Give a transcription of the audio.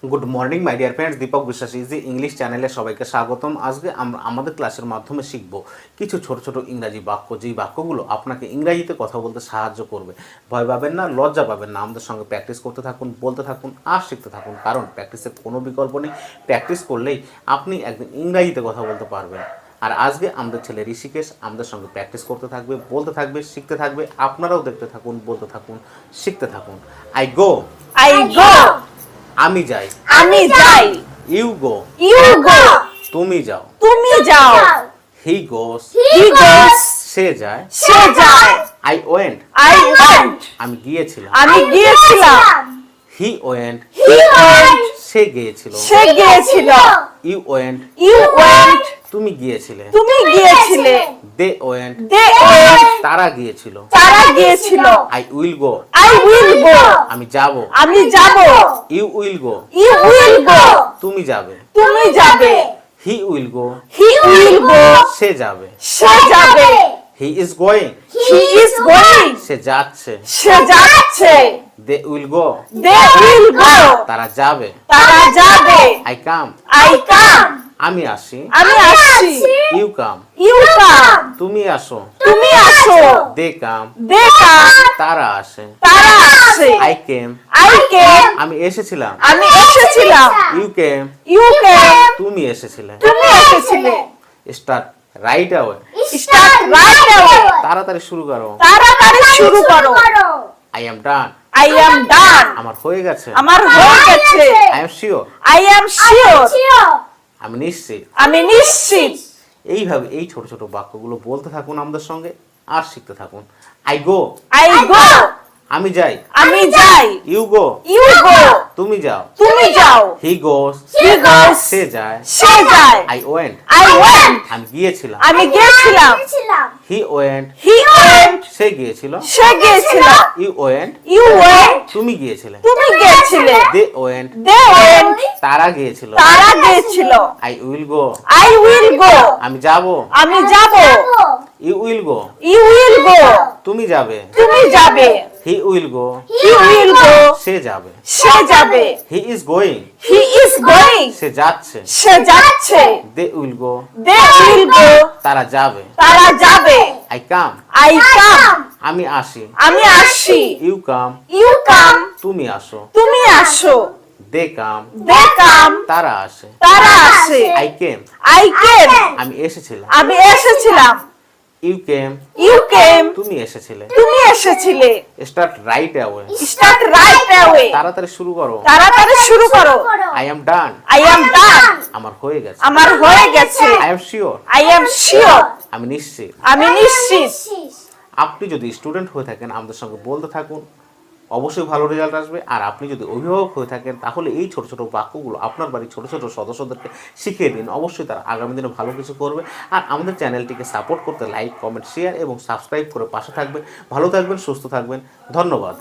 Good morning my dear friends, Deepak Biswas easy English চ্যানেলে সবাইকে স্বাগতম। আজকে আমরা আমাদের ক্লাসের মাধ্যমে শিখব কিছু ছোট ছোট ইংরাজি বাক্য, যেই বাক্যগুলো আপনাকে ইংরাজিতে কথা বলতে সাহায্য করবে। ভয় পাবেন না, লজ্জা পাবেন না, আমাদের সঙ্গে প্র্যাকটিস করতে থাকুন, বলতে থাকুন আর শিখতে থাকুন, কারণ প্র্যাকটিসের কোনো বিকল্প নেই। প্র্যাকটিস করলেই আপনি একদিন ইংরাজিতে কথা বলতে পারবেন। আর আজকে আমাদের ছেলে ঋষিকেশ আমাদের সঙ্গে প্র্যাকটিস করতে থাকবে, বলতে থাকবে, শিখতে থাকবে। আপনারাও দেখতে থাকুন, বলতে থাকুন, শিখতে থাকুন। আই গো, আমি যাই, আমি যাই। ইউ গো, তুমি যাও, হি গোস, সে যায়, আই ওয়েন্ট, আমি গিয়েছিলাম, হি ওয়েন্ট, সে গিয়েছিল, ইউ ওয়েন্ট, তুমি গিয়েছিলে, দে ওয়েন্ট, তারা গিয়েছিল, আই উইল গো, আমি যাব, ইউ উইল গো, তুমি যাবে, হি উইল গো, সে যাবে, হি ইজ গোয়িং, সে যাচ্ছে, দে উইল গো, তারা যাবে, আই কাম, আমি আসি, ইউ কাম, তুমি আসো, দে কাম, তারা আসে, আই কেম, আমি এসেছিলাম, ইউ কেম, তুমি এসেছিলে। স্টার্ট রাইট অ্যাওয়ে, তাড়াতাড়ি শুরু করো। আই এম ডান, আমার হয়ে গেছে। আই এম শিওর, আমি নিশ্চিত। এইভাবে এই ছোট ছোট বাক্যগুলো বলতে থাকুন আমাদের সঙ্গে আর শিখতে থাকুন। আই গো, আমি যাই, ইউ গো, তুমি যাও, হি গোস, সে যায়, আই ওয়েন্ট, আমি গিয়েছিলাম, হি ওয়েন্ট, সে গিয়েছিল, ইউ ওয়েন্ট, তুমি গিয়েছিলে, দে ওয়েন্ট, তারা গিয়েছিল, আই উইল গো, আমি যাব, ইউ উইল গো, তুমি যাবে, হি উইল গো, সে যাবে, হি ইজ গোয়িং, সে যাচ্ছে, দে উইল গো, তারা যাবে, আই কাম, আমি আসি, ইউ কাম, তুমি আসো, দে কাম, তারা আসে, আই কেম, আমি এসেছিলাম, ইউ কেম, তুমি এসেছিলে। স্টার্ট রাইট অ্যাওয়ে, তাড়াতাড়ি শুরু করো। আই এম ডান, আমার হয়ে গেছে। আই এম শিওর, আমি নিশ্চিত। আপনি যদি স্টুডেন্ট হয়ে থাকেন আমাদের সঙ্গে বলতে থাকুন, অবশ্যই ভালো রেজাল্ট আসবে। আর আপনি যদি অভিভাবক হয়ে থাকেন তাহলে এই ছোট ছোট বাক্যগুলো আপনার বাড়ির ছোট ছোট সদস্যদেরকে শিখিয়ে দিন, অবশ্যই তারা আগামী দিনে ভালো কিছু করবে। আর আমাদের চ্যানেলটিকে সাপোর্ট করতে লাইক, কমেন্ট, শেয়ার এবং সাবস্ক্রাইব করে পাশে থাকবেন। ভালো থাকবেন, সুস্থ থাকবেন। ধন্যবাদ।